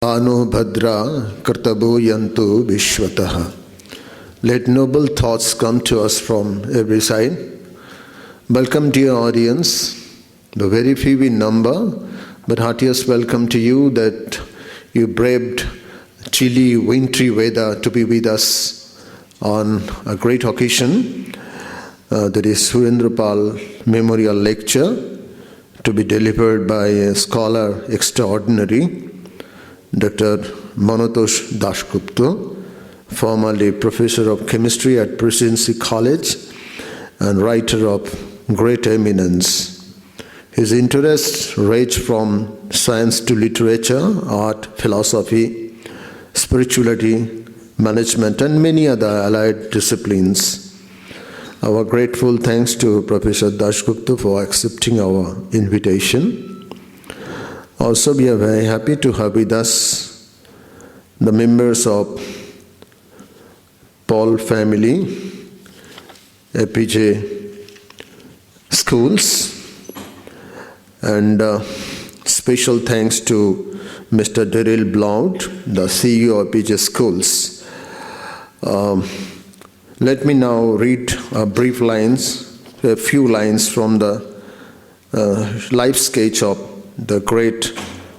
Ano Bhadra Kartabo Yantu Vishwataha. Let noble thoughts come to us from every side. Welcome, dear audience, the very few in number, but heartiest welcome to you that you braved chilly, wintry weather to be with us on a great occasion. That is Surrendra Pal Memorial Lecture to be delivered by a scholar extraordinary, Dr. Manotosh Dasgupta, formerly Professor of Chemistry at Presidency College and writer of great eminence. His interests range from science to literature, art, philosophy, spirituality, management, and many other allied disciplines. Our grateful thanks to Professor Dasgupta for accepting our invitation. Also, we are very happy to have with us the members of Paul family, APJ schools, and special thanks to Mr. Daryl Blount, the CEO of APJ schools. Let me now read a few lines from the life sketch of the great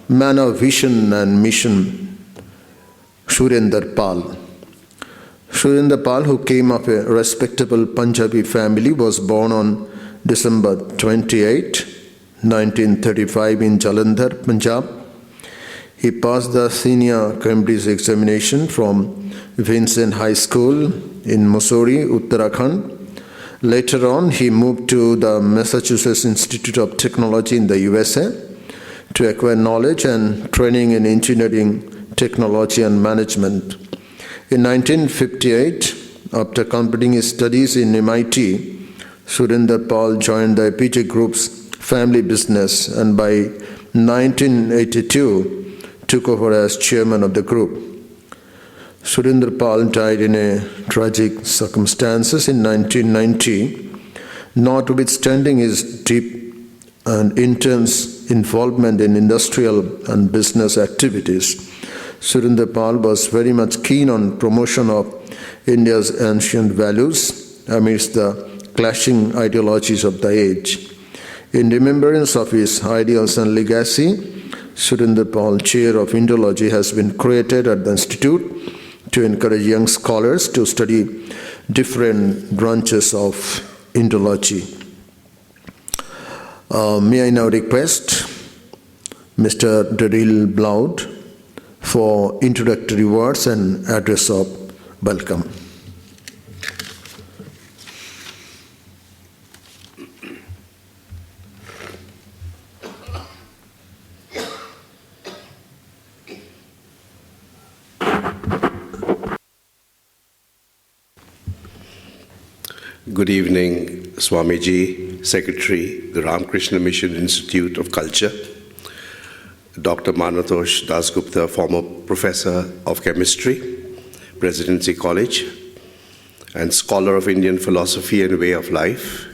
man of vision and mission, Surrendra Pal. Surrendra Pal, who came of a respectable Punjabi family, was born on December 28, 1935 in Jalandhar, Punjab. He passed the senior Cambridge examination from Vincent High School in Mussoorie, Uttarakhand. Later on, he moved to the Massachusetts Institute of Technology in the USA to acquire knowledge and training in engineering, technology, and management. In 1958, after completing his studies in MIT, Surrendra Pal joined the APJ Group's family business and by 1982 took over as chairman of the group. Surrendra Pal died in tragic circumstances in 1990, notwithstanding his deep and intense involvement in industrial and business activities. Surrendra Pal was very much keen on promotion of India's ancient values amidst the clashing ideologies of the age. In remembrance of his ideals and legacy, Surrendra Pal Chair of Indology has been created at the Institute to encourage young scholars to study different branches of Indology. May I now request Mr. Daryl Blount for introductory words and address of welcome. Good evening, Swamiji, Secretary, the Ramakrishna Mission Institute of Culture, Dr. Manotosh Dasgupta, former Professor of Chemistry, Presidency College, and Scholar of Indian Philosophy and Way of Life,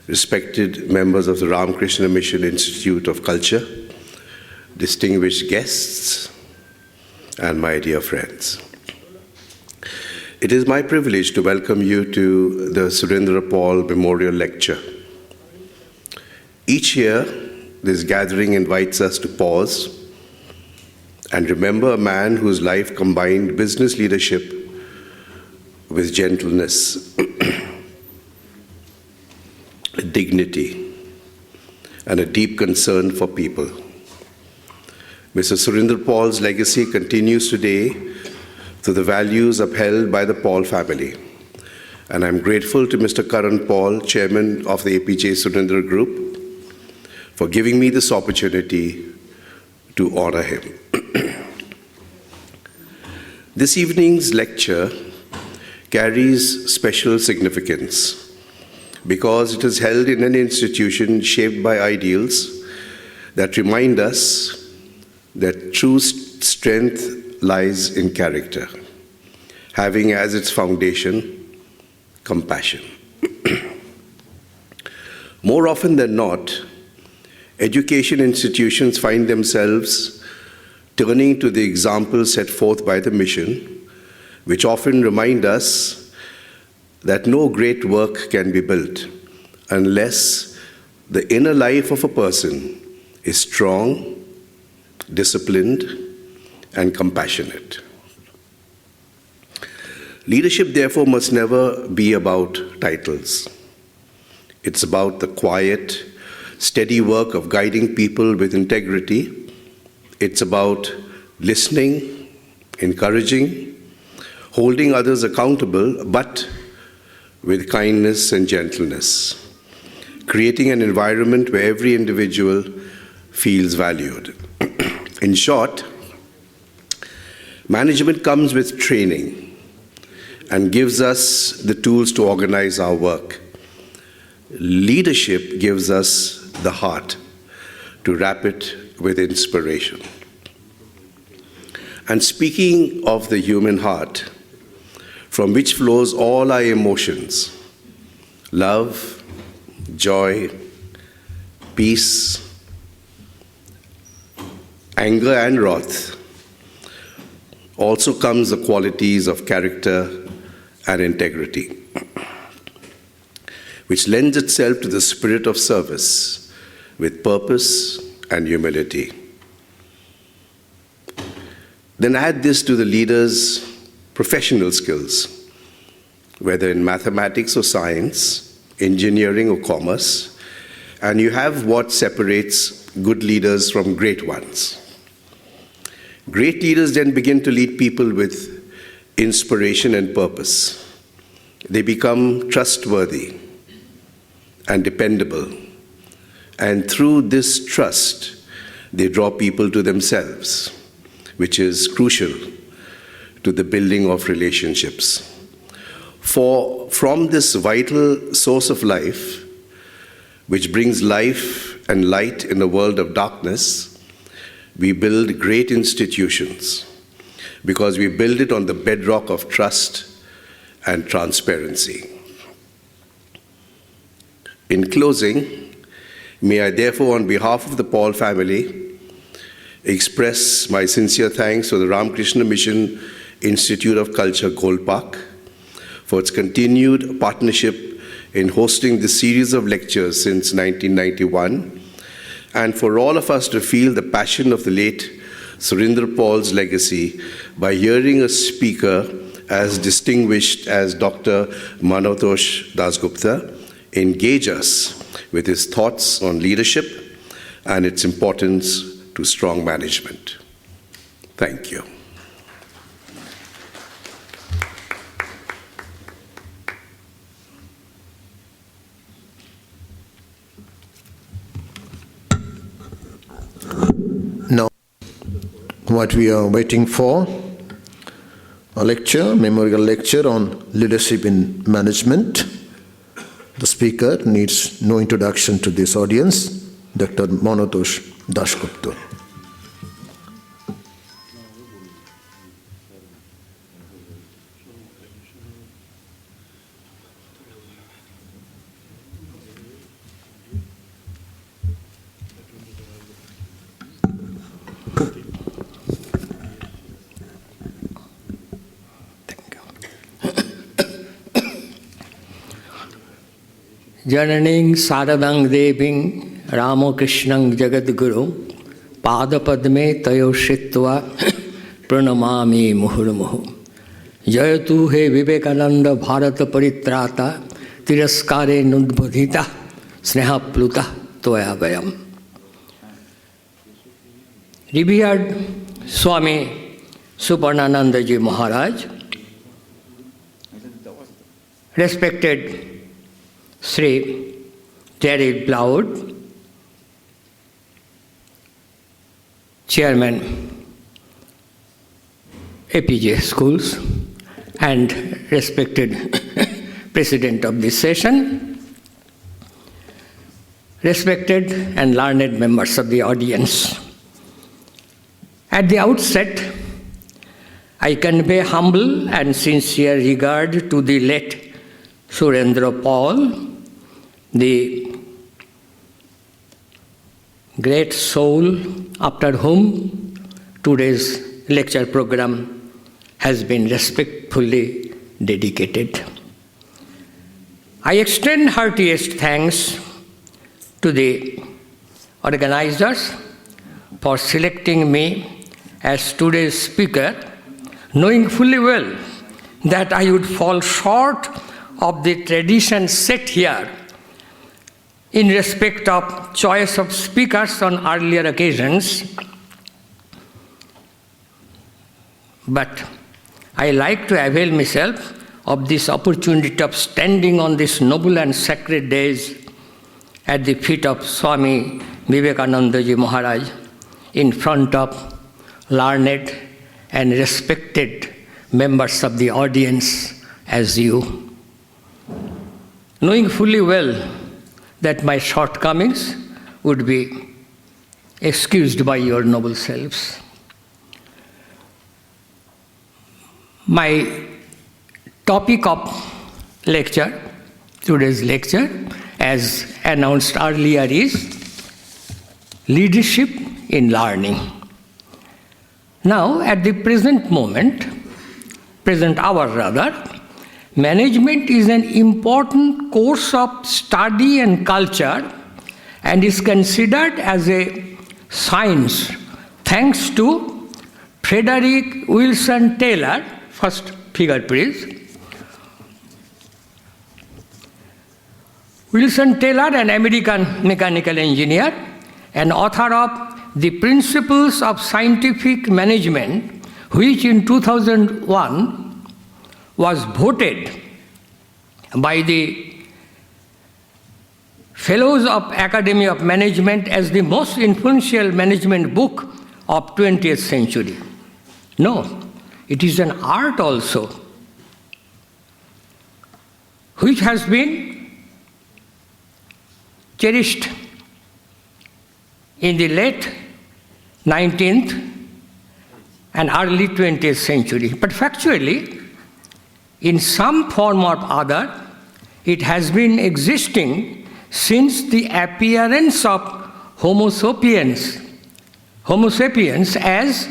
respected members of the Ramakrishna Mission Institute of Culture, distinguished guests, and my dear friends. It is my privilege to welcome you to the Surrendra Pal Memorial Lecture. Each year, this gathering invites us to pause and remember a man whose life combined business leadership with gentleness, dignity, and a deep concern for people. Mr. Surrendra Pal's legacy continues today through the values upheld by the Pal family. And I'm grateful to Mr. Karan Pal, Chairman of the APJ Surrendra Group, for giving me this opportunity to honor him. This evening's lecture carries special significance because it is held in an institution shaped by ideals that remind us that true strength lies in character, having as its foundation compassion. More often than not, education institutions find themselves turning to the examples set forth by the mission, which often remind us that no great work can be built unless the inner life of a person is strong, disciplined, and compassionate. Leadership, therefore, must never be about titles. It's about the quiet, steady work of guiding people with integrity. It's about listening, encouraging, holding others accountable, but with kindness and gentleness, creating an environment where every individual feels valued. In short, management comes with training and gives us the tools to organize our work. Leadership gives us the heart to wrap it with inspiration. And speaking of the human heart, from which flows all our emotions, love, joy, peace, anger, and wrath, also comes the qualities of character and integrity, which lends itself to the spirit of service with purpose and humility. Then add this to the leader's professional skills, whether in mathematics or science, engineering or commerce, and you have what separates good leaders from great ones. Great leaders then begin to lead people with inspiration and purpose. They become trustworthy and dependable, and through this trust, they draw people to themselves, which is crucial to the building of relationships. For from this vital source of life, which brings life and light in a world of darkness, we build great institutions, because we build it on the bedrock of trust and transparency. In closing, may I therefore, on behalf of the Paul family, express my sincere thanks to the Ramakrishna Mission Institute of Culture, Gold Park, for its continued partnership in hosting this series of lectures since 1991, and for all of us to feel the passion of the late Surrendra Paul's legacy by hearing a speaker as distinguished as Dr. Manotosh Dasgupta engage us with his thoughts on leadership and its importance to strong management. Thank you. Now, what we are waiting for, a lecture, memorial lecture on leadership in management. The speaker needs no introduction to this audience, Dr. Manotosh Dasgupta. Jananing Saradang Deving Ramakrishnang Jagadguru Padapadme Tayo Shitva Pranamami Muhurmuhu Jayatu He Vivekananda Bharata Paritrata Tiraskare Nudbodhita Sneha Pluta Toyavayam. Revered Swami Suparnanandaji Maharaj, respected Sri Terry Bloud, Chairman APJ Schools, and respected President of this session, respected and learned members of the audience. At the outset, I convey humble and sincere regard to the late Surrendra Paul, the great soul after whom today's lecture program has been respectfully dedicated. I extend heartiest thanks to the organizers for selecting me as today's speaker, knowing fully well that I would fall short of the tradition set here in respect of choice of speakers on earlier occasions. But I like to avail myself of this opportunity of standing on this noble and sacred days at the feet of Swami Vivekananda Ji Maharaj in front of learned and respected members of the audience as you, knowing fully well that my shortcomings would be excused by your noble selves. My topic of lecture, today's lecture, as announced earlier, is leadership in learning. Now, at the present hour rather, management is an important course of study and culture and is considered as a science thanks to Frederick Wilson Taylor, first figure please. Wilson Taylor, an American mechanical engineer and author of The Principles of Scientific Management, which in 2001 was voted by the Fellows of Academy of Management as the most influential management book of 20th century. No, it is an art also, which has been cherished in the late 19th and early 20th century. But factually, in some form or other, it has been existing since the appearance of Homo sapiens as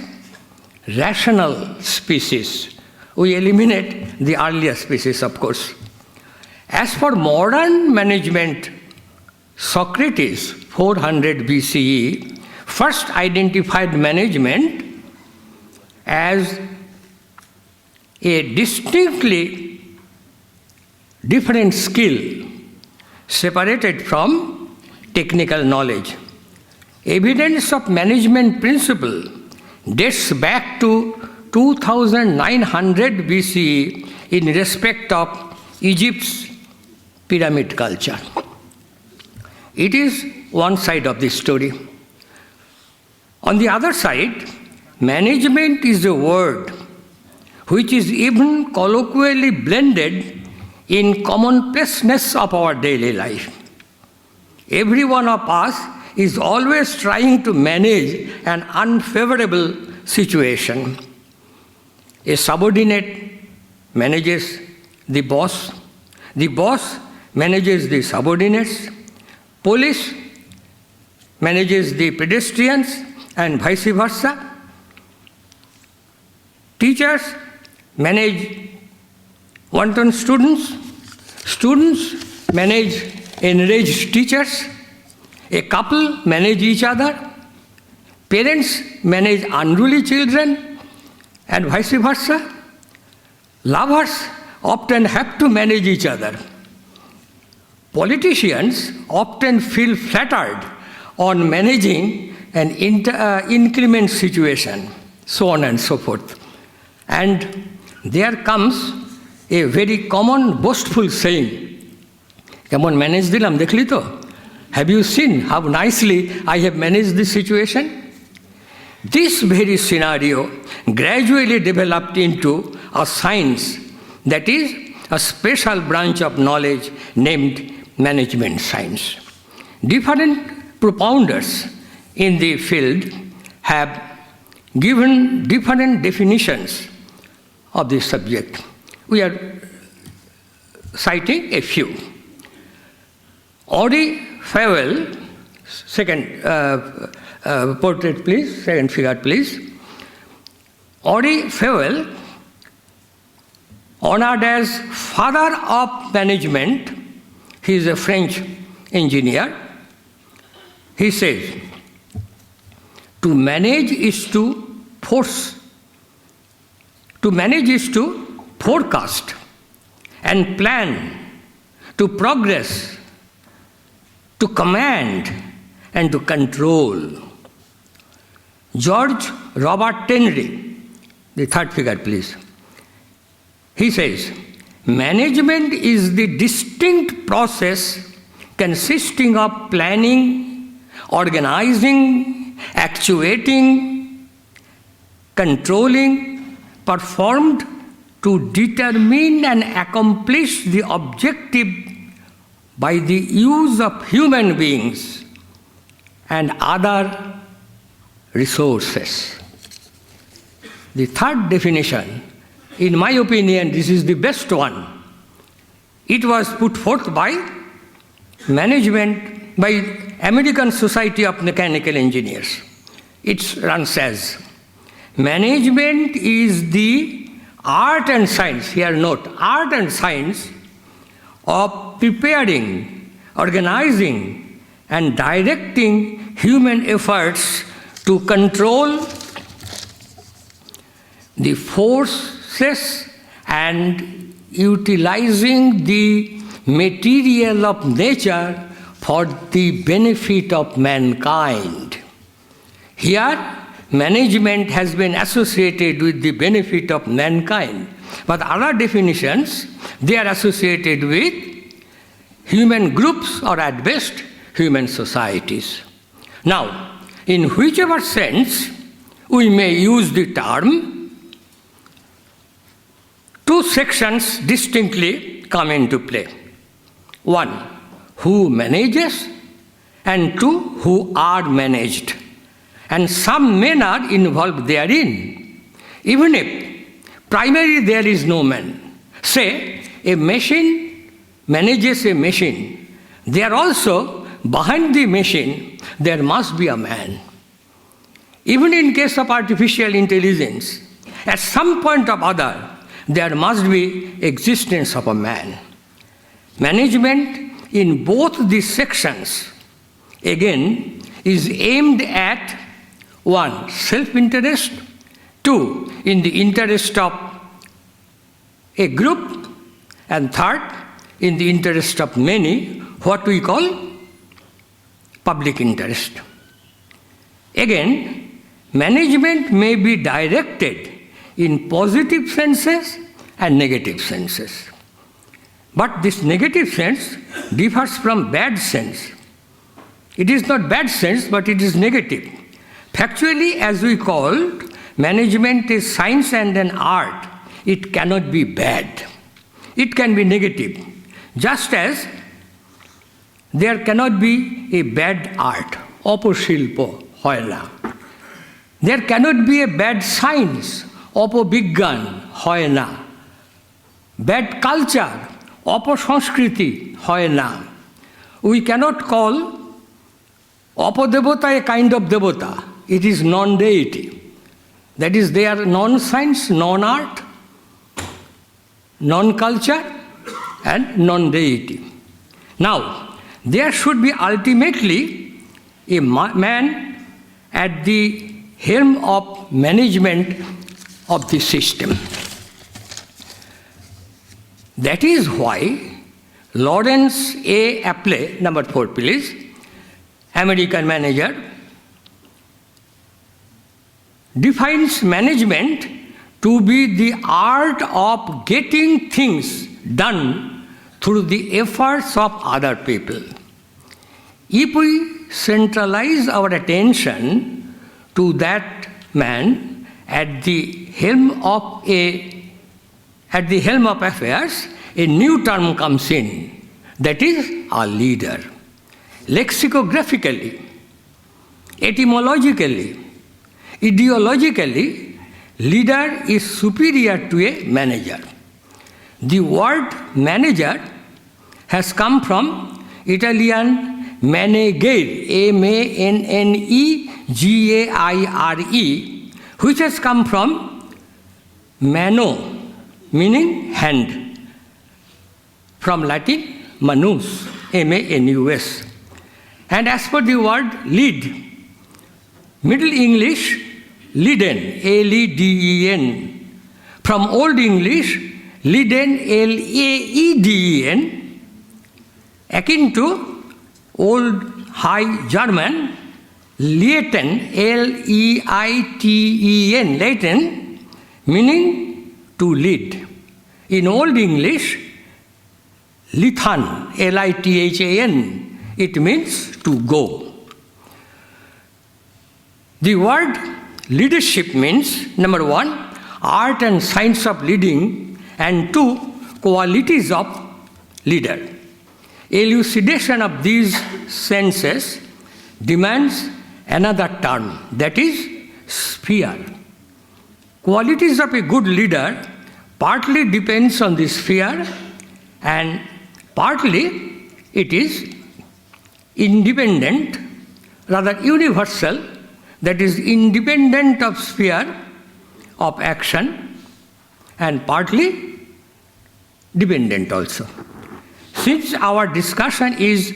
rational species. We eliminate the earlier species, of course. As for modern management, Socrates, 400 BCE, first identified management as a distinctly different skill separated from technical knowledge. Evidence of management principle dates back to 2900 BCE in respect of Egypt's pyramid culture. It is one side of the story. On the other side, management is a word which is even colloquially blended in commonplaceness of our daily life. Every one of us is always trying to manage an unfavorable situation. A subordinate manages the boss manages the subordinates, police manages the pedestrians, and vice versa. Teachers manage wanton students, students manage enraged teachers, a couple manage each other, parents manage unruly children, and vice versa. Lovers often have to manage each other. Politicians often feel flattered on managing an inclement situation, so on and so forth. And there comes a very common boastful saying, "Kemon manage dilam, dekhli to? Have you seen how nicely I have managed this situation?" This very scenario gradually developed into a science, that is, a special branch of knowledge named management science. Different propounders in the field have given different definitions of this subject. We are citing a few. Henri Fayol, second portrait please, second figure please. Henri Fayol, honored as father of management, he is a French engineer, he says, to manage is to forecast and plan, to progress, to command, and to control. George Robert Tenry, the third figure please, he says, management is the distinct process consisting of planning, organizing, actuating, controlling, performed to determine and accomplish the objective by the use of human beings and other resources. The third definition, in my opinion, this is the best one. It was put forth by American Society of Mechanical Engineers. It runs as, management is the art and science, here note, art and science of preparing, organizing, and directing human efforts to control the forces and utilizing the material of nature for the benefit of mankind. Here, management has been associated with the benefit of mankind, but other definitions, they are associated with human groups or at best, human societies. Now, in whichever sense we may use the term, two sections distinctly come into play. One, who manages, and two, who are managed. And some men are involved therein, even if primarily there is no man. Say, a machine manages a machine. There also, behind the machine, there must be a man. Even in case of artificial intelligence, at some point or other, there must be existence of a man. Management in both these sections, again, is aimed at one, self-interest, two, in the interest of a group, and third, in the interest of many, what we call public interest. Again, management may be directed in positive senses and negative senses. But this negative sense differs from bad sense. It is not bad sense, but it is negative. Factually, as we called, management is science and an art. It cannot be bad. It can be negative. Just as there cannot be a bad art, অপশিল্প হয় না. There cannot be a bad science, অপবিজ্ঞান হয় না. Bad culture, অপসংস্কৃতি হয় না. We cannot call অপদেবতা a kind of devata. It is non-deity. That is, they are non-science, non-art, non-culture, and non-deity. Now, there should be ultimately a man at the helm of management of the system. That is why Lawrence A. Appley, number 4 please, American manager, defines management to be the art of getting things done through the efforts of other people. If we centralize our attention to that man at the helm of affairs, a new term comes in, that is a leader. Lexicographically, etymologically, ideologically, leader is superior to a manager. The word manager has come from Italian manegare, M-A-N-N-E-G-A-I-R-E, which has come from Mano, meaning hand. From Latin, manus, M-A-N-U-S. And as per the word lead, Middle English, leaden, L-E-D-E-N. From Old English, leaden, L-A-E-D-E-N. Akin to Old High German, Leiten, L-E-I-T-E-N, Leiten, meaning to lead. In Old English, Lithan, L-I-T-H-A-N, it means to go. The word leadership means, number one, art and science of leading, and two, qualities of leader. Elucidation of these senses demands another term, that is sphere. Qualities of a good leader partly depends on the sphere and partly it is independent, rather universal, that is independent of sphere of action and partly dependent also. Since our discussion is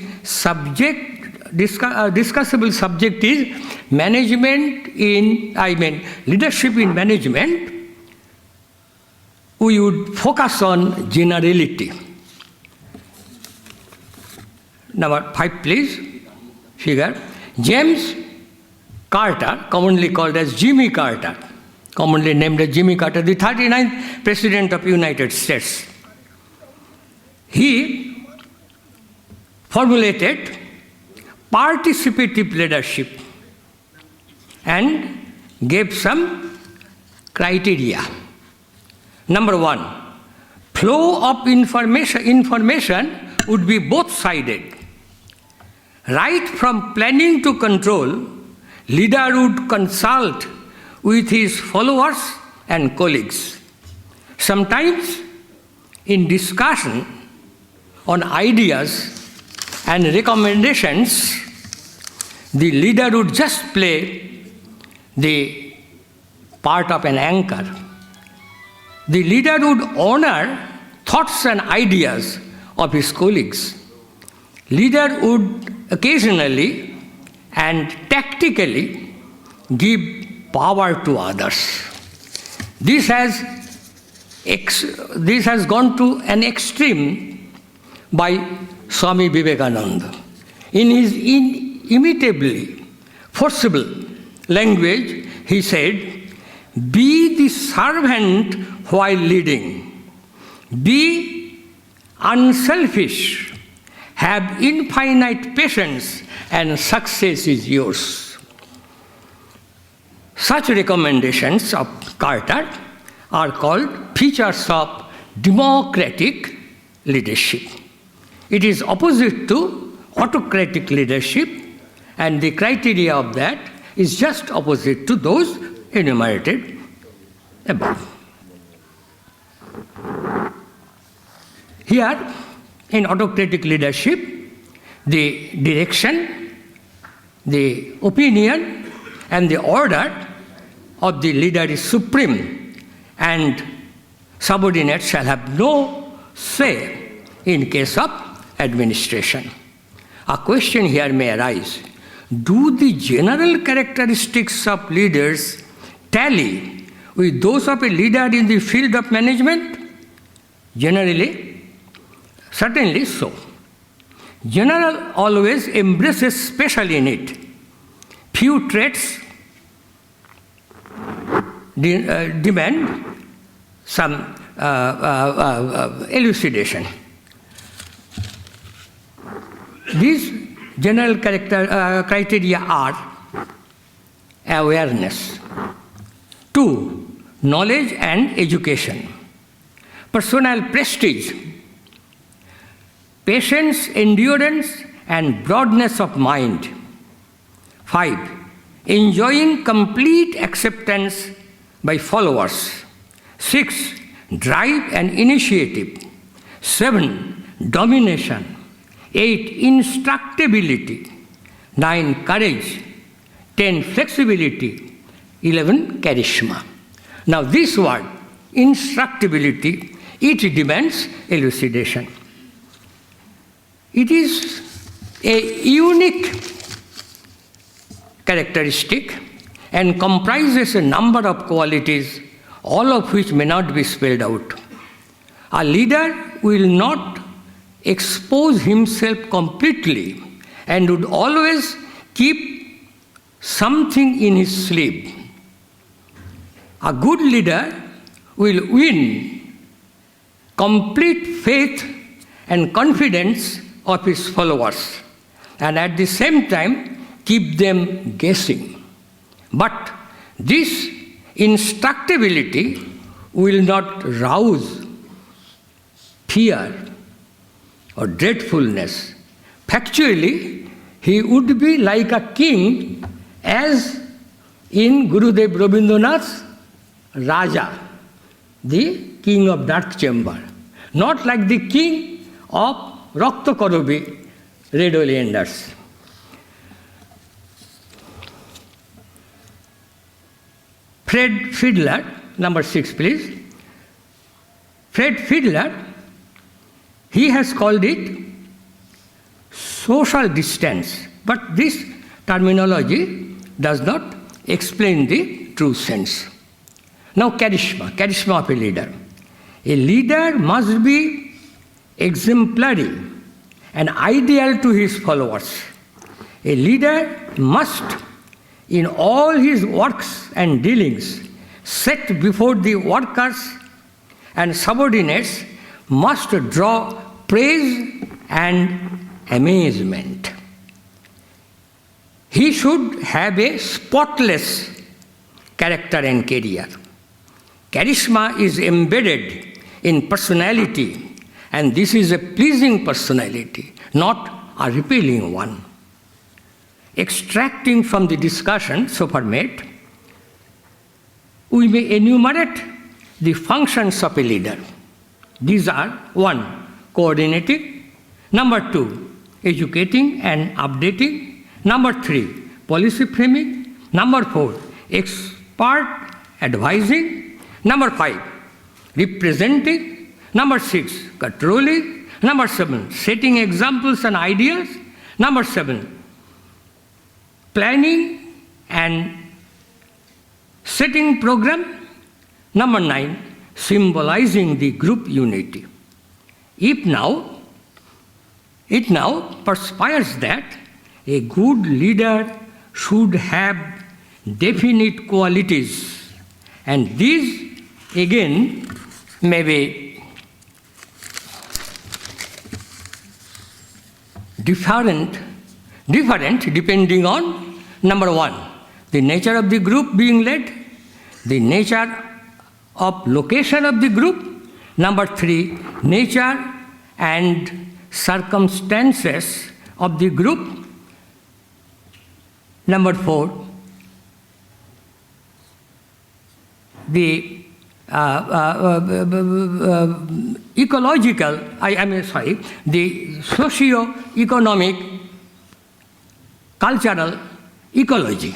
discussable subject is leadership in management, we would focus on generality. Number 5, please. Figure. James Carter, commonly called as Jimmy Carter, commonly named as Jimmy Carter, the 39th President of United States. He formulated participative leadership and gave some criteria. Number 1, flow of information would be both-sided. Right from planning to control, leader would consult with his followers and colleagues. Sometimes in discussion on ideas and recommendations, the leader would just play the part of an anchor. The leader would honor thoughts and ideas of his colleagues. Leader would occasionally and tactically give power to others. This has gone to an extreme by Swami Vivekananda. In his inimitably forcible language, he said, "Be the servant while leading. Be unselfish. Have infinite patience, and success is yours." Such recommendations of Carter are called features of democratic leadership. It is opposite to autocratic leadership, and the criteria of that is just opposite to those enumerated above. Here, in autocratic leadership, the direction, the opinion, and the order of the leader is supreme, and subordinates shall have no say in case of administration. A question here may arise: do the general characteristics of leaders tally with those of a leader in the field of management? Generally, certainly so. General always embraces special in it. Few traits demand some elucidation. These general criteria are: awareness, 2, knowledge and education, personal prestige, patience, endurance, and broadness of mind. 5, enjoying complete acceptance by followers. 6, drive and initiative. 7, domination. 8, instructability. 9, courage. 10, flexibility. 11, charisma. Now this word, instructability, it demands elucidation. It is a unique characteristic and comprises a number of qualities, all of which may not be spelled out. A leader will not expose himself completely and would always keep something in his sleeve. A good leader will win complete faith and confidence of his followers, and at the same time keep them guessing. But this instructability will not rouse fear or dreadfulness. Factually, he would be like a king, as in Gurudev Rabindranath's Raja, the king of dark chamber, not like the king of Rakta Karabi, red oleanders. Fred Fiedler, number 6 please. Fred Fiedler, he has called it social distance, but this terminology does not explain the true sense. Now charisma of a leader. A leader must be exemplary and ideal to his followers. A leader must, in all his works and dealings, set before the workers and subordinates, must draw praise and amazement. He should have a spotless character and career. Charisma is embedded in personality, and this is a pleasing personality, not a repelling one. Extracting from the discussion so far made, we may enumerate the functions of a leader. These are: 1. Coordinating; 2. Educating and updating; 3. Policy framing; 4. Expert advising; 5. Representing; 6. Controlling; 7. Setting examples and ideas; 7. Planning and setting program; 9. Symbolizing the group unity. It now perspires that a good leader should have definite qualities, and these again may be different depending on: 1. The nature of the group being led; the nature of location of the group; 3. Nature and circumstances of the group; 4. The the socio-economic, cultural ecology.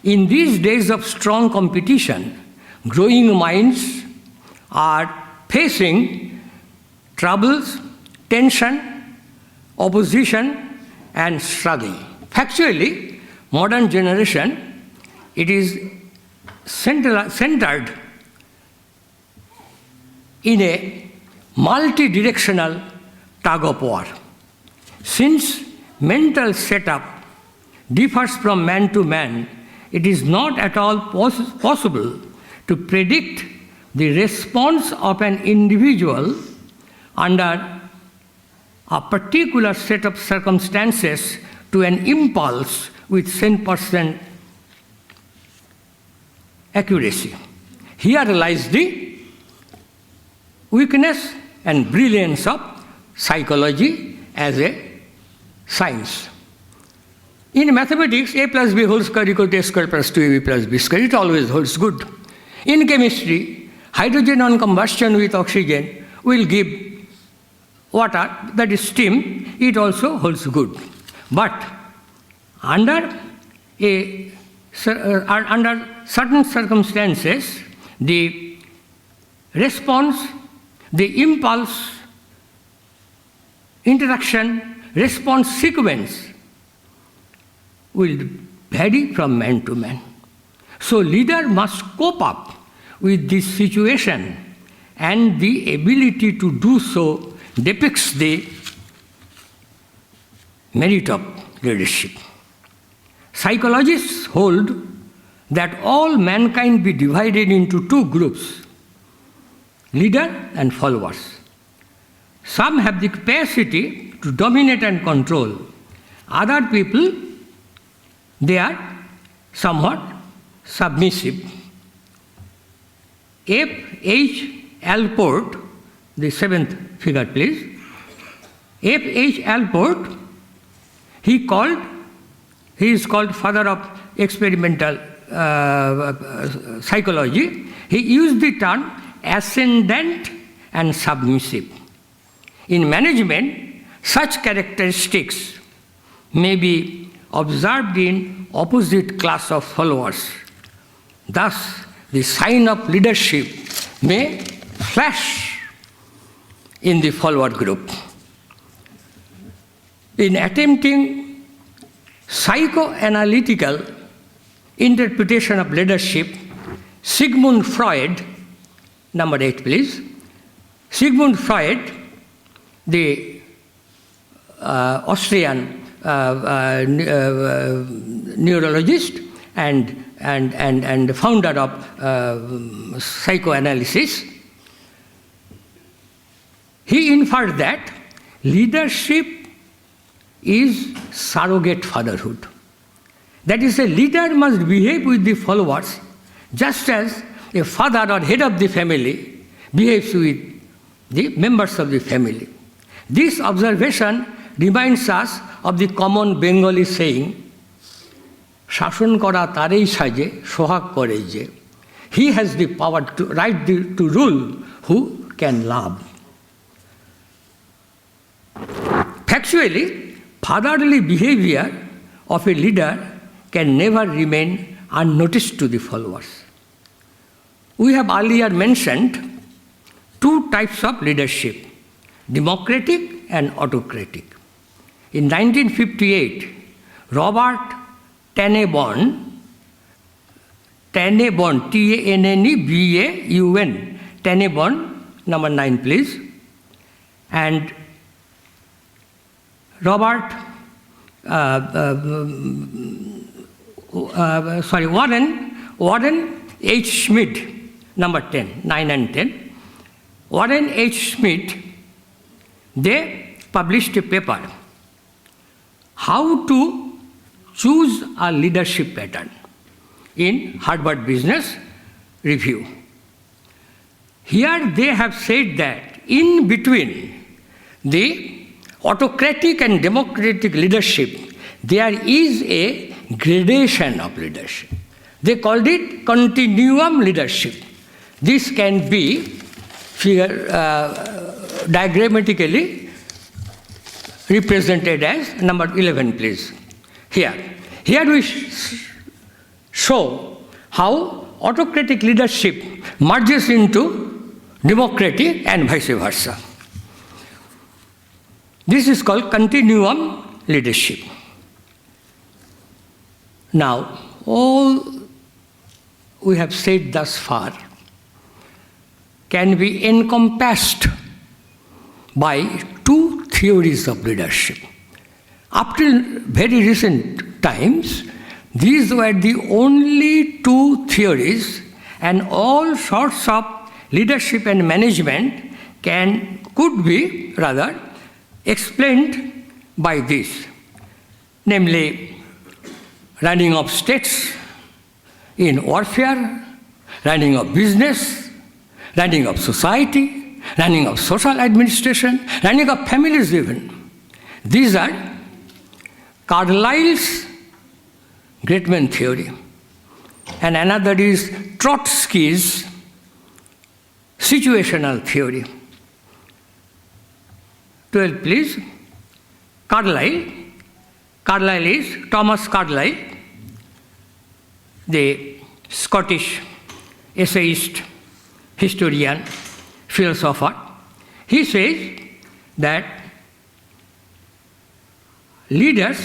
In these days of strong competition, growing minds are facing troubles, tension, opposition, and struggle. Factually, modern generation, it is centered in a multi-directional tug of war. Since mental setup differs from man to man, it is not at all possible to predict the response of an individual under a particular set of circumstances to an impulse with 10% accuracy. Here lies the weakness and brilliance of psychology as a science. In mathematics, a plus b whole square equal to a square plus 2ab plus b square, it always holds good. In chemistry, hydrogen on combustion with oxygen will give water, that is steam, it also holds good. But under certain circumstances, the response, the impulse, interaction, response sequence will vary from man to man. So leader must cope up with this situation, and the ability to do so depicts the merit of leadership. Psychologists hold that all mankind be divided into two groups, leader and followers. Some have the capacity to dominate and control. Other people, they are somewhat submissive. F.H. Alport, the seventh figure please. F.H. Alport, he is called father of experimental psychology. He used the term ascendant and submissive. In management, such characteristics may be observed in opposite class of followers. Thus, the sign of leadership may flash in the follower group. In attempting psychoanalytical interpretation of leadership, Sigmund Freud, number 8 please, Sigmund Freud, the Austrian neurologist and founder of psychoanalysis, he inferred that leadership is surrogate fatherhood. That is, a leader must behave with the followers just as a father or head of the family behaves with the members of the family. This observation reminds us of the common Bengali saying, Shashon kora tarei saje, sohag kore je. He has the power to to rule who can love. Factually, fatherly behavior of a leader can never remain unnoticed to the followers. We have earlier mentioned two types of leadership, democratic and autocratic. In 1958, Robert Tannebaum, Tannebaum, T-A-N-N-E-B-A-U-N, Tannebaum, number 9 please, and Warren H. Schmidt, number 10, 9 and 10. Warren H. Schmidt, they published a paper, How to Choose a Leadership Pattern, in Harvard Business Review. Here they have said that in between the autocratic and democratic leadership, there is a gradation of leadership. They called it continuum leadership. This can be diagrammatically represented as number 11, please. Here we show how autocratic leadership merges into democratic and vice versa. This is called continuum leadership. Now, all we have said thus far can be encompassed by two theories of leadership. Up till very recent times, these were the only two theories, and all sorts of leadership and management could be explained by this, namely running of states in warfare, running of business, running of society, running of social administration, running of families even. These are Carlyle's great man theory. And another is Trotsky's situational theory. 12, please. Carlyle is Thomas Carlyle, the Scottish essayist, historian, philosopher. He says that leaders,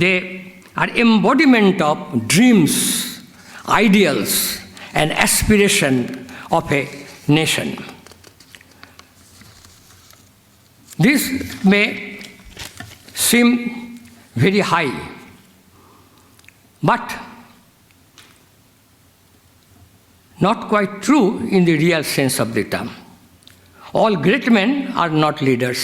they are embodiment of dreams, ideals, and aspiration of a nation. This may seem very high, but not quite true in the real sense of the term. All great men are not leaders,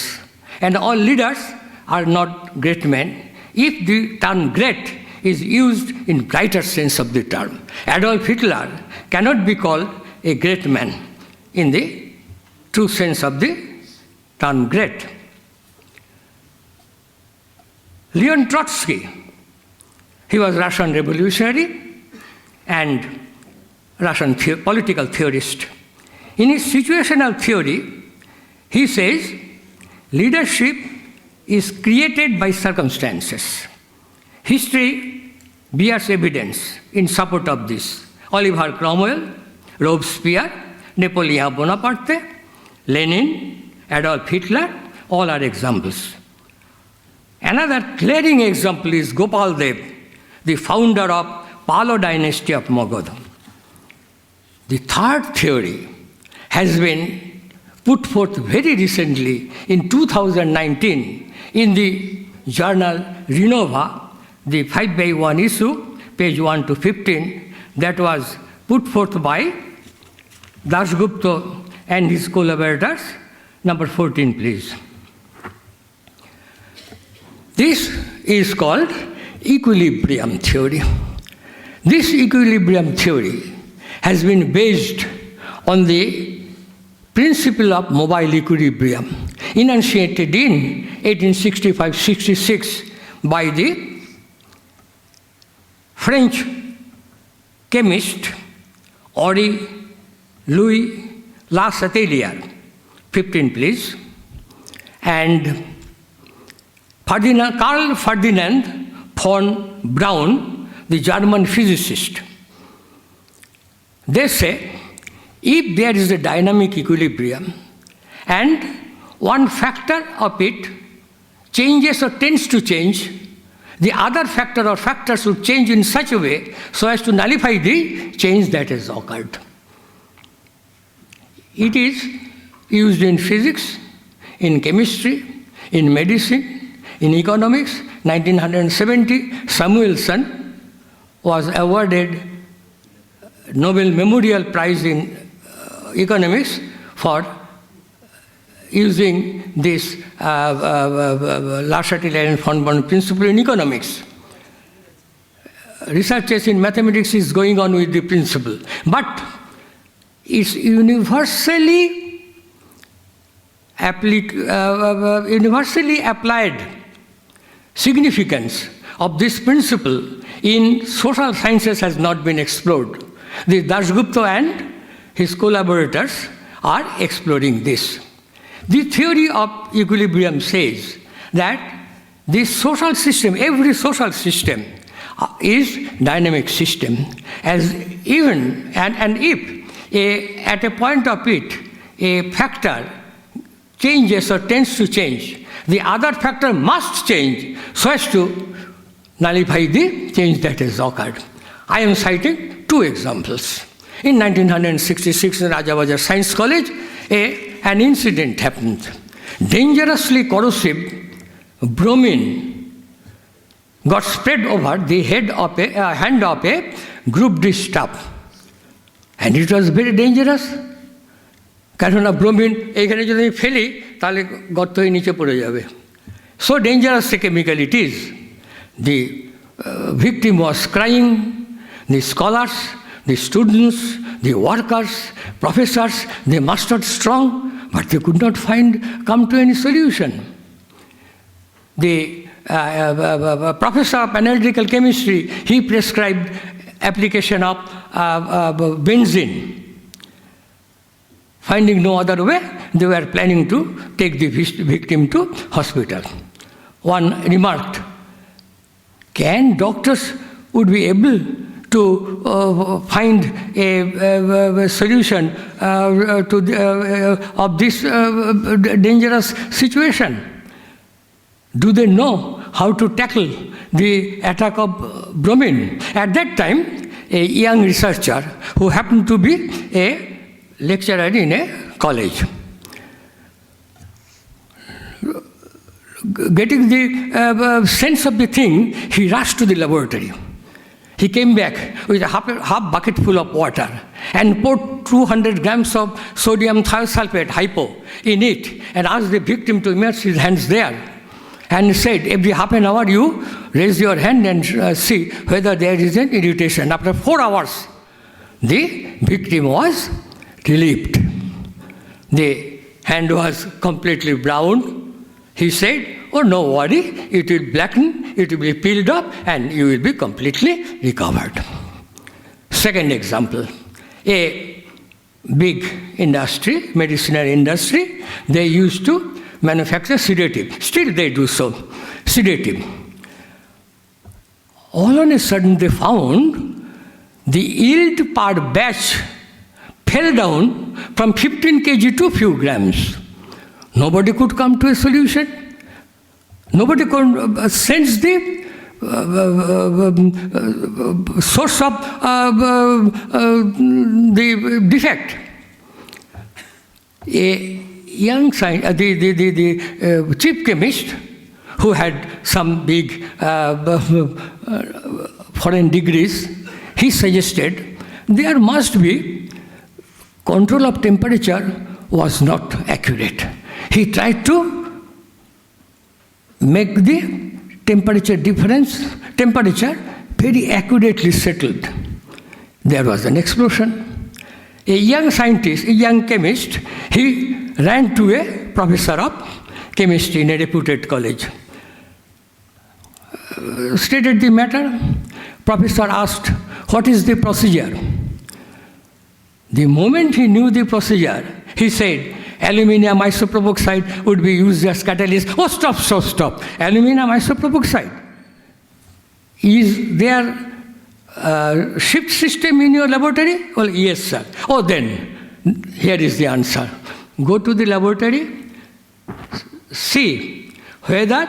and all leaders are not great men if the term great is used in brighter sense of the term. Adolf Hitler cannot be called a great man in the true sense of the term great. Leon Trotsky, he was Russian revolutionary and Russian political theorist. In his situational theory, he says leadership is created by circumstances. History bears evidence in support of this. Oliver Cromwell, Robespierre, Napoleon Bonaparte, Lenin, Adolf Hitler, all are examples. Another glaring example is Gopal Dev, the founder of Palo dynasty of Magadha. The third theory has been put forth very recently in 2019 in the journal Renova, the 5/1 issue, page 1 to 15, that was put forth by Dasgupta and his collaborators. Number 14, please. This is called equilibrium theory. This equilibrium theory has been based on the principle of mobile equilibrium, enunciated in 1865-66 by the French chemist Henri Louis Lasatelier. 15, please. And Karl Ferdinand von Braun, the German physicist. They say, if there is a dynamic equilibrium and one factor of it changes or tends to change, the other factor or factors would change in such a way so as to nullify the change that has occurred. It is used in physics, in chemistry, in medicine, in economics. 1970, Samuelson was awarded Nobel Memorial Prize in Economics for using this Lasatelier and von Braun principle in economics. Researches in mathematics is going on with the principle, but it's universally applied significance of this principle in social sciences has not been explored. The Dasgupta and his collaborators are exploring this. The theory of equilibrium says that this social system, every social system, is dynamic system, as even and if at a point of it a factor changes or tends to change, the other factor must change so as to nullify the change that has occurred. I am citing two examples. In 1966 in Rajabazar Science College, an incident happened. Dangerously corrosive bromine got spread over the hand of a Group D staff. And it was very dangerous. কেননা bromine এইখানে যদি আমি ফেলি তাহলে গর্ত হয়ে নিচে পড়ে যাবে। So dangerous a chemical it is. The victim was crying. The scholars, the students, the workers, professors, they mustered strong, but they could not come to any solution. The professor of analytical chemistry, he prescribed application of benzene. Finding no other way, they were planning to take the victim to hospital. One remarked, can doctors would be able to find a solution of this dangerous situation? Do they know how to tackle the attack of bromine? At that time, a young researcher who happened to be a lecturer in a college, getting the sense of the thing, he rushed to the laboratory. He came back with a half bucket full of water and poured 200 grams of sodium thiosulfate, hypo, in it and asked the victim to immerse his hands there. And said, every half an hour you raise your hand and see whether there is an irritation. After 4 hours, the victim was relieved. The hand was completely brown. He said, oh, no worry, it will blacken, it will be peeled up, and you will be completely recovered. Second example, a big industry, medicinal industry, they used to manufacture sedative. Still they do so, sedative. All on a sudden they found the yield per batch fell down from 15 kg to few grams. Nobody could come to a solution. Nobody could sense the source of the defect. A young scientist, the chief chemist, who had some big foreign degrees, he suggested there must be control of temperature was not accurate. He tried to make the temperature very accurately settled. There was an explosion. A young scientist, a young chemist, he ran to a professor of chemistry in a reputed college. Stated the matter. Professor asked, what is the procedure? The moment he knew the procedure, he said, aluminium isopropoxide would be used as catalyst. Oh, stop. Aluminium isopropoxide. Is there a shift system in your laboratory? Well, yes, sir. Oh, then, here is the answer. Go to the laboratory, see whether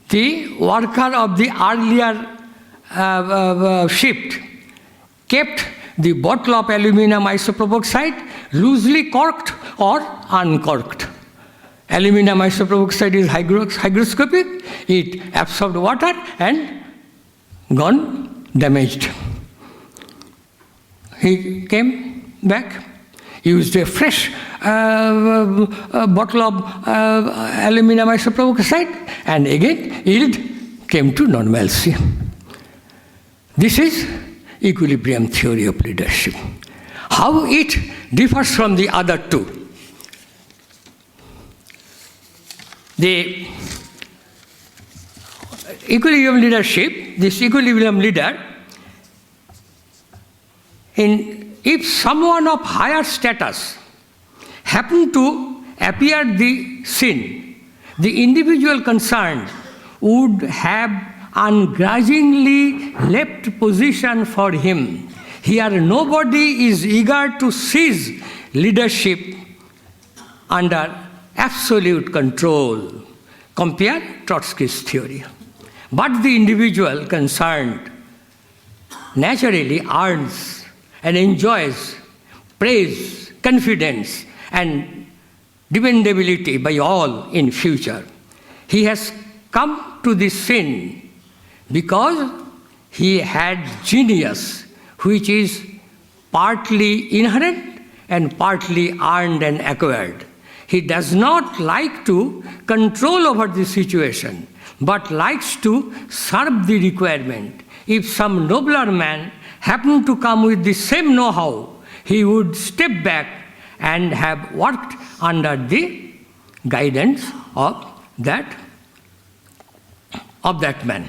the worker of the earlier shift kept the bottle of aluminum isopropoxide loosely corked or uncorked. Aluminum isopropoxide is hygroscopic. It absorbed water and gone damaged. He came back, used a fresh bottle of aluminum isopropoxide, and again yield came to normalcy. This is equilibrium theory of leadership. How it differs from the other two. The equilibrium leadership, this equilibrium leader, if someone of higher status happened to appear the scene, the individual concerned would have ungrudgingly left position for him. Here nobody is eager to seize leadership under absolute control. Compare Trotsky's theory. But the individual concerned naturally earns and enjoys praise, confidence, and dependability by all in future. He has come to this scene because he had genius, which is partly inherent and partly earned and acquired. He does not like to control over the situation, but likes to serve the requirement. If some nobler man happened to come with the same know-how, he would step back and have worked under the guidance of that man.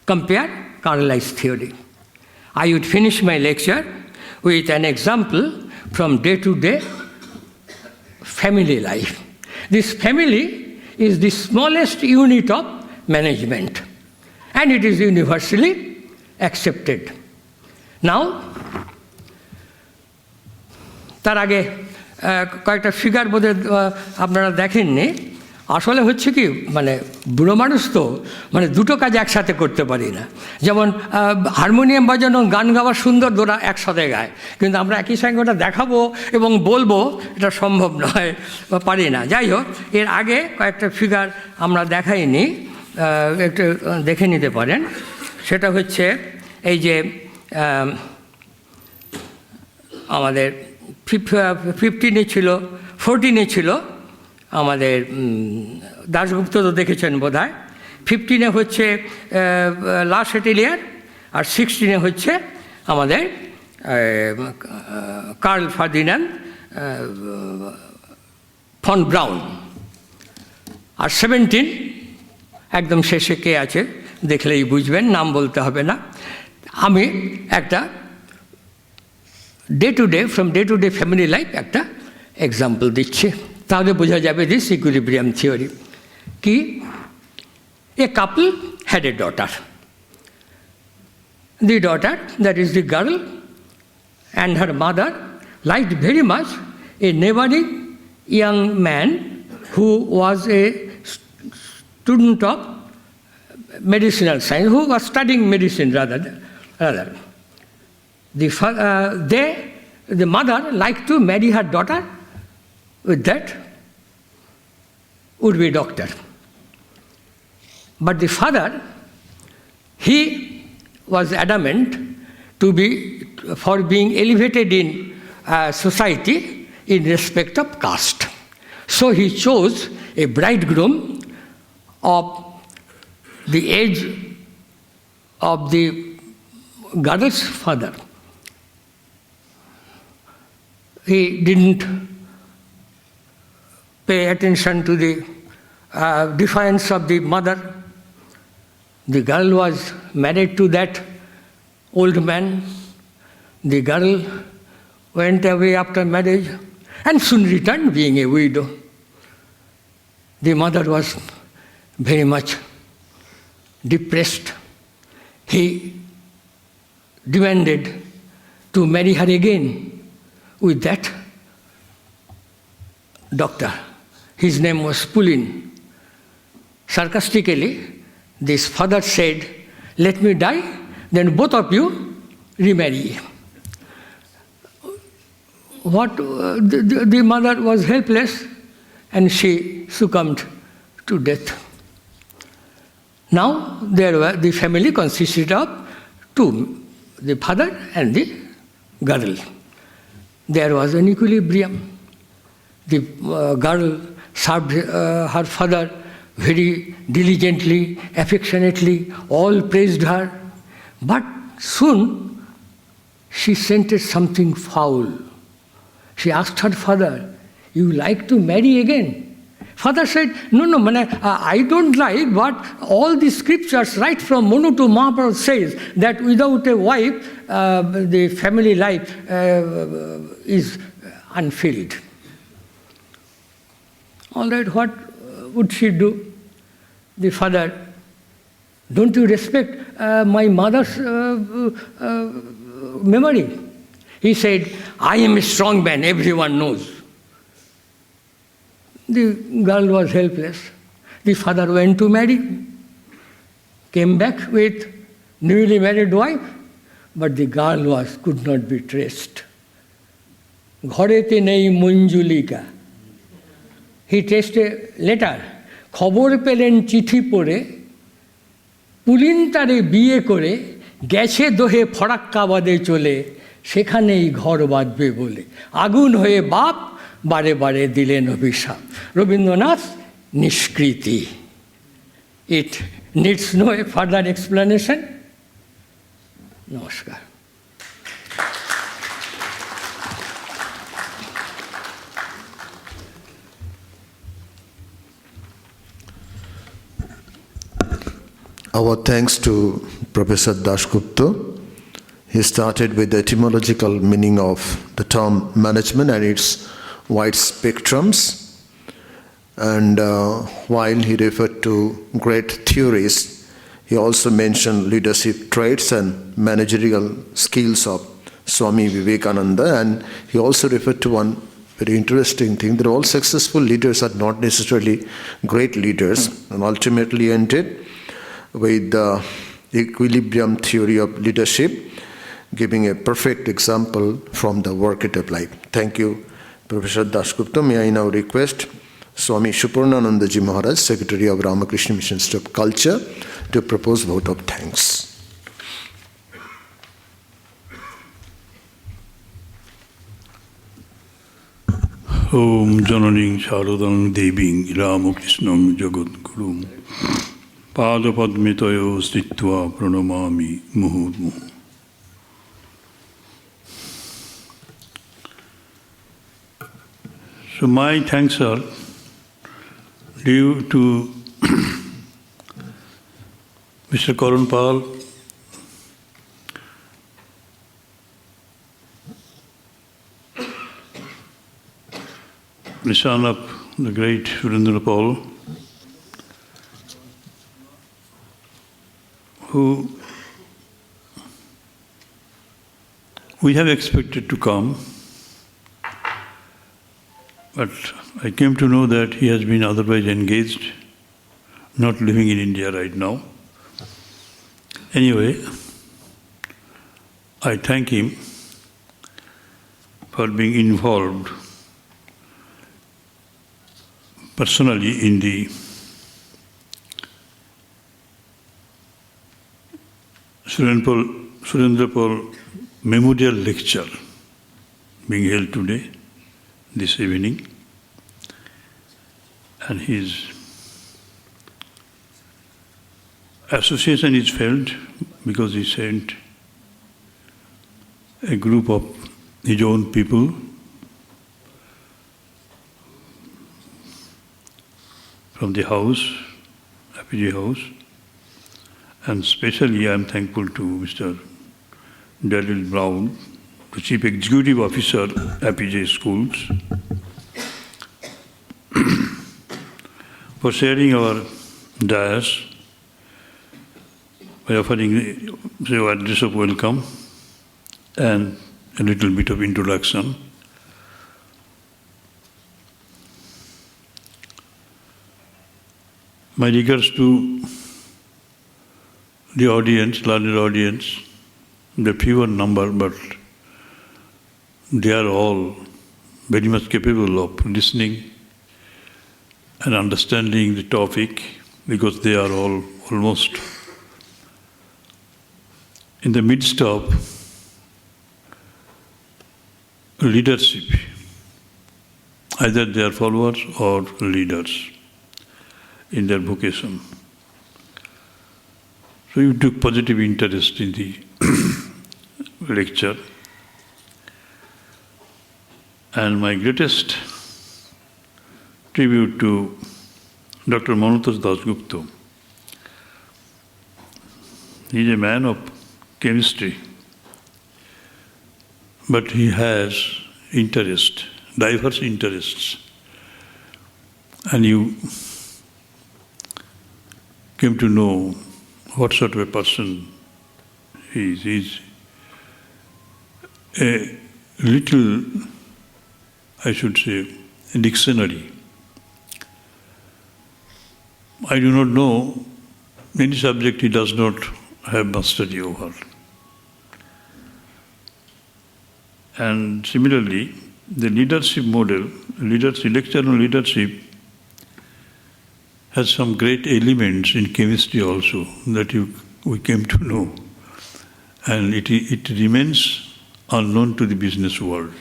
Compare Carlyle's theory. I would finish my lecture with an example from day-to-day family life. This family is the smallest unit of management, and it is universally accepted. নাও তার আগে কয়েকটা figure বোধহয় আপনারা দেখেননি। আসলে হচ্ছে কি, মানে বুড়ো মানুষ তো মানে দুটো কাজ একসাথে করতে পারি না। যেমন হারমোনিয়াম বাজানো, গান গাওয়া সুন্দর, দুটো একসাথে গায়, কিন্তু আমরা একই সঙ্গে ওটা দেখাবো এবং বলবো, এটা সম্ভব নয় বা পারি না। যাই হোক, এর আগে কয়েকটা ফিগার আমরা দেখাইনি, একটু দেখে নিতে পারেন। সেটা হচ্ছে এই যে আমাদের 15-এ ছিল, 14-এ ছিল আমাদের দাশগুপ্ত, তো দেখেছেন বোধহয়। 15-এ হচ্ছে লা সেটেলিয়ার, আর 16-এ হচ্ছে আমাদের কার্ল ফার্ডিনান্ড ফন ব্রাউন। আর 17 একদম শেষে কে আছে দেখলেই বুঝবেন, নাম বলতে হবে না। আমি একটা day to day family life একটা এক্সাম্পল দিচ্ছি, তাহলে বোঝা যাবে দিস ইকুইলিব্রিয়াম থিওরি কি। A couple had a daughter. The daughter, that is the girl, and her mother liked very much a neighboring young man who was a student of medicinal science, who was studying medicine rather. The mother liked to marry her daughter with that would-be doctor. But the father, he was adamant for being elevated in society in respect of caste. So he chose a bridegroom of the age of the girl's father. He didn't pay attention to the defiance of the mother. The girl was married to that old man. The girl went away after marriage and soon returned being a widow. The mother was very much depressed. He demanded to marry her again with that doctor. His name was Pulin. Sarcastically, this father said, "Let me die, then both of you remarry." The mother was helpless and she succumbed to death. Now the family consisted of two, the father and the girl. There was an equilibrium. The girl served her father very diligently, affectionately, all praised her. But soon she scented something foul. She asked her father, "You like to marry again?" Father said, no, I don't like, but all the scriptures right from Manu to Mahabharata says that without a wife, the family life is unfilled. All right, what would she do? The father, "Don't you respect my mother's memory?" He said, "I am a strong man, everyone knows." The girl was helpless. The father went to marry, came back with newly married wife, but the girl could not be traced. Ghorete nei munjulika. He traced a letter. খবর পেলেন চিঠি পড়ে, পুলিন তারে বিয়ে করে গেছে দোহে ফরাক্কাবাদে চলে, সেখানেই ঘর বাঁধবে বলে আগুন হয়ে বাপ বারে বারে দিলেন অভিশাপ। রবীন্দ্রনাথ, নিষ্কৃতি। It needs no further explanation. নমস্কার। Our thanks to Professor Dasgupta. He started with the etymological meaning of the term management and its wide spectrums. And while he referred to great theories, he also mentioned leadership traits and managerial skills of Swami Vivekananda, and he also referred to one very interesting thing, that all successful leaders are not necessarily great leaders, and ultimately ended with the equilibrium theory of leadership, giving a perfect example from the workative life. Thank you, Professor Dasgupta. May I now request Swami Shupurnanandaji Maharaj, Secretary of Ramakrishna Mission Institute of Culture, to propose vote of thanks. Om Jananing Sharadang Deving Ramakrishnam Jagadgurum Padapadmitayo Stitva Pranamami Muhudmu. So my thanks are due to Mr. Karan Pal, the son of the great Surrendra Paul, who we have expected to come, but I came to know that he has been otherwise engaged, not living in India right now. Anyway, I thank him for being involved personally in the Surrendra Paul Memorial Lecture being held today, this evening, and his association is felt because he sent a group of his own people from the house, APJ house, and especially I am thankful to Mr. Daryl Brown, the Chief Executive Officer, APJ Schools, for sharing our dais by offering the address of welcome and a little bit of introduction. My regards to the audience, learned audience, the fewer number, but they are all very much capable of listening and understanding the topic, because they are all almost in the midst of leadership. Either they are followers or leaders in their vocation. So you took positive interest in the lecture. And my greatest tribute to Dr. Manotosh Dasgupta. He is a man of chemistry, but he has interest, diverse interests. And you came to know what sort of a person he is. He is a little, I should say, a dictionary. I do not know any subject he does not have mastery over. And similarly, the leadership model, lecture on leadership, has some great elements in chemistry also that we came to know. And it remains unknown to the business world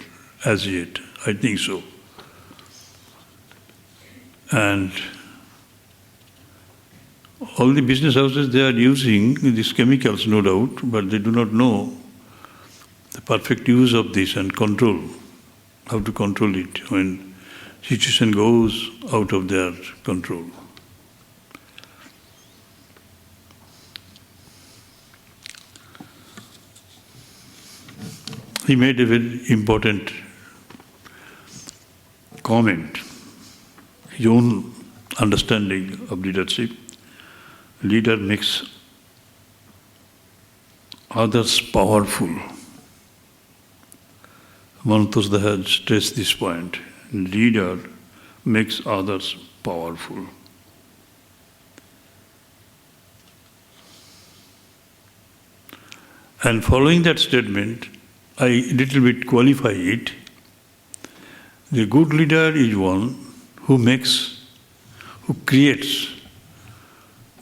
as yet. I think so. And all the business houses, they are using these chemicals, no doubt, but they do not know the perfect use of this and control, how to control it when situation goes out of their control. He made a very important comment, his own understanding of leadership. Leader makes others powerful. Manotosh Dasgupta has stressed this point. Leader makes others powerful. And following that statement, I little bit qualify it. The good leader is one who creates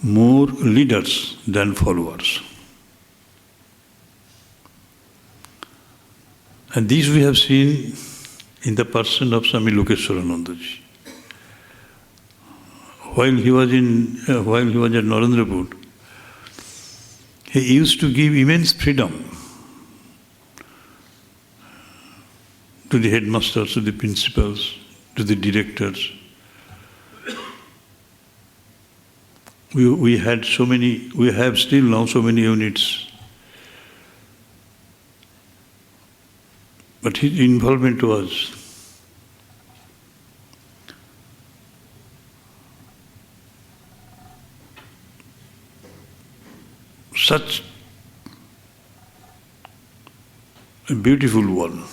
more leaders than followers. And this we have seen in the person of Swami Lokeshwaranandaji. While he was at Narendrapur, he used to give immense freedom to the headmasters, to the principals, to the directors. We have still now so many units. But his involvement was such a beautiful one.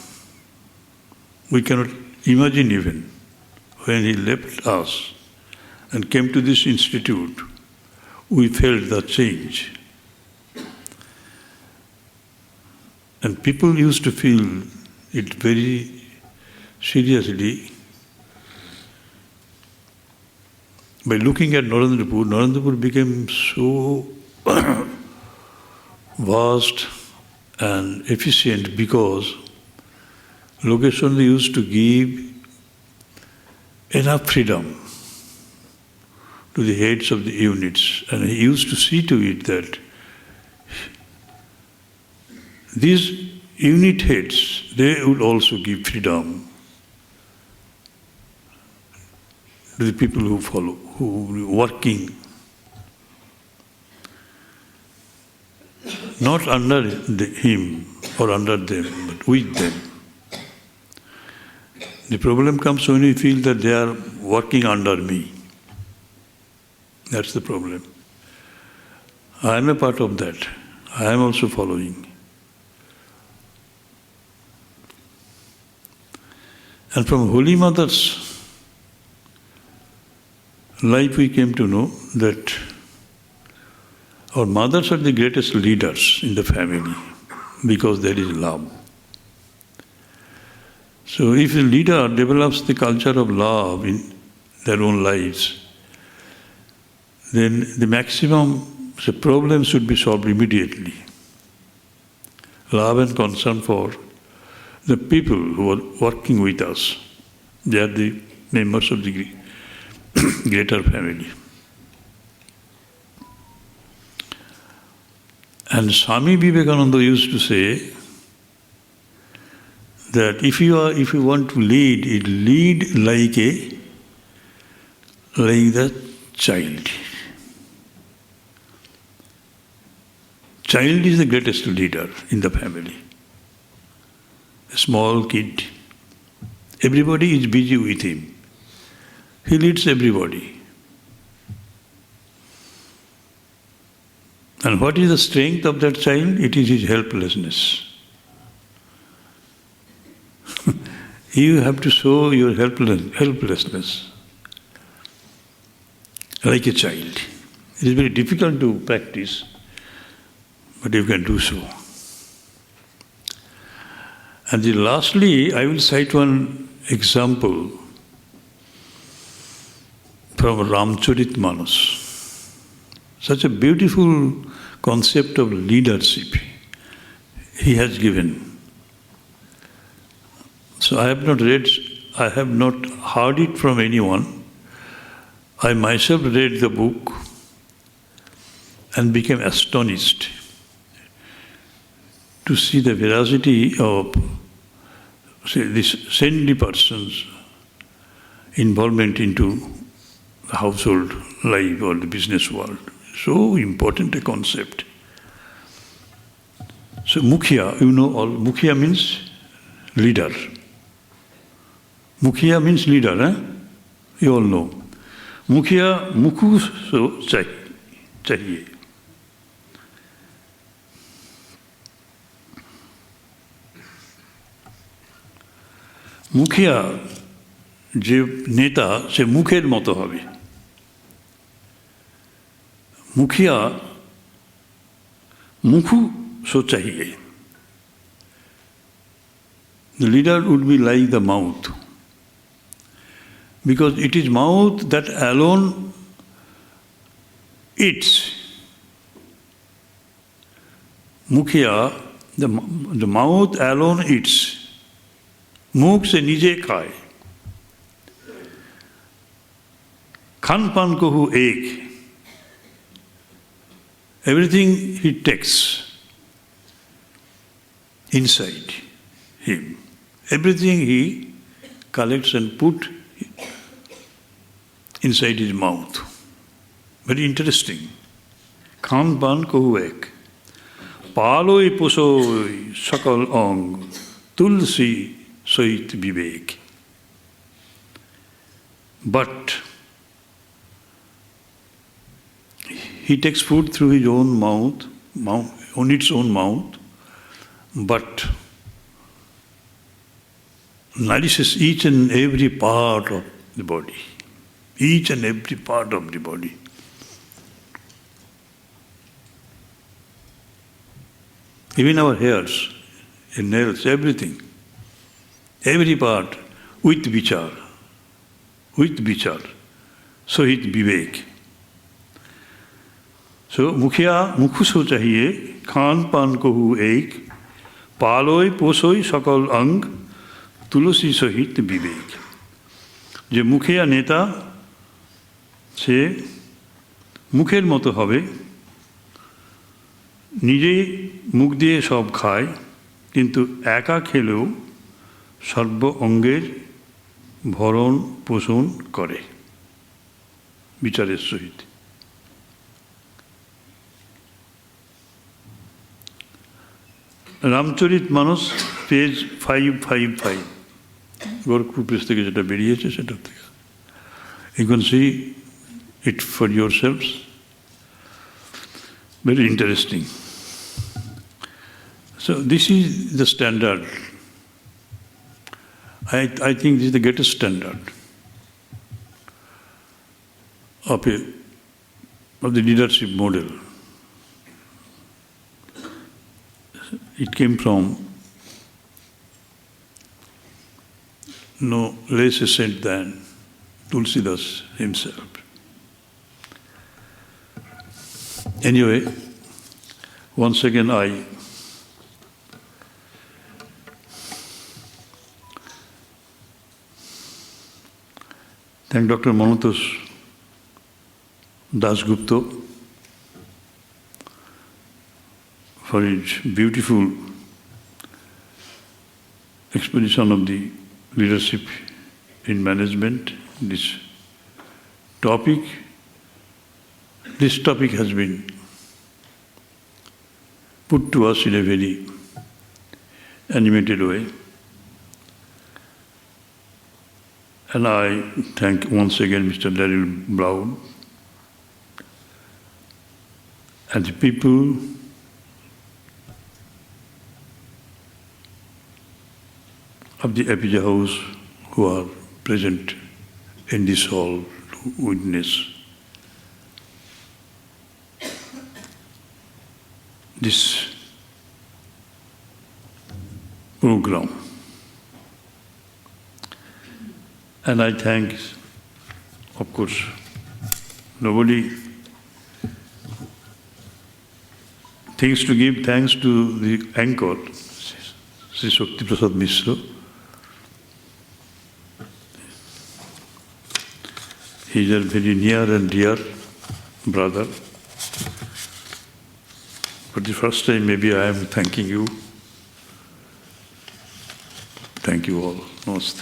We cannot imagine even when he left us and came to this institute, we felt the change. And people used to feel it very seriously by looking at Narendrapur. Narendrapur became so vast and efficient because Lokeshwarananda used to give enough freedom to the heads of the units, and he used to see to it that these unit heads, they would also give freedom to the people who follow, who are working. Not under him or under them, but with them. The problem comes when we feel that they are working under me. That's the problem. I am a part of that. I am also following. And from Holy Mother's life we came to know that our mothers are the greatest leaders in the family because there is love. So if a leader develops the culture of love in their own lives, then the maximum problem should be solved immediately. Love and concern for the people who are working with us. They are the members of the greater family. And Swami Vivekananda used to say that if you want to lead like the child. Child is the greatest leader in the family. A small kid. Everybody is busy with him. He leads everybody. And what is the strength of that child? It is his helplessness. You have to show your helplessness like a child. It is very difficult to practice, but you can do so. And then lastly, I will cite one example from Ramcharitmanas. Such a beautiful concept of leadership he has given. So I have not heard it from anyone. I myself read the book and became astonished to see the veracity of this saintly person's involvement into the household life or the business world. So important a concept. So Mukhya, Mukhya means leader. Mukhya means leader, You all know. Mukhya, mukhu so chahiye. মুখিয়া যে নেতা সে মুখের মতো হবে। মুখিয়া মুখু so Chahiye. The leader would be like the mouth, because it is mouth that alone eats. Mukhya, the mouth alone eats. मुख से नीचे खाए। खान पान को हु एक। Everything he takes inside him. Everything he collects and put inside his mouth. Very interesting. Khan pan kohu ek. Paloi posoi sakal ong. Tulsi soit vivek. But he takes food through his own mouth, on its own mouth, but nourishes each and every part of the body. Each and every part of the body. Even our hairs, and nails, everything. Every part with vichar. With vichar. So it vivek. So मुखिया मुखुसो चाहिए खान पान को who एक पालोय पोसोय सकल अंग तुलसी सहित विवेक। যে মুখিয়া নেতা সে মুখের মতো হবে, নিজেই মুখ দিয়ে সব খায়, কিন্তু একা খেলেও সর্ব অঙ্গের ভরণ পোষণ করে বিচারের সহিত। রামচরিত মানস পেজ 555 গোরখপুর প্রেস থেকে যেটা বেরিয়েছে সেটা থেকে you can see it for yourselves. Very interesting. So this is the standard. I think this is the greatest standard of the leadership model. It came from no less a saint than Tulsidas himself. Anyway, once again I thank Dr. Manotosh Dasgupta for his beautiful exposition of the leadership in management. This topic has been put to us in a very animated way. And I thank once again Mr. Daryl Brown and the people of the Epija House who are present in this hall to witness this program. And I thank, of course, nobody thinks to give thanks to the anchor, Sri Shakti Prasad Mishra. He is a very near and dear brother. For the first time, maybe I am thanking you. Thank you all. Namaste.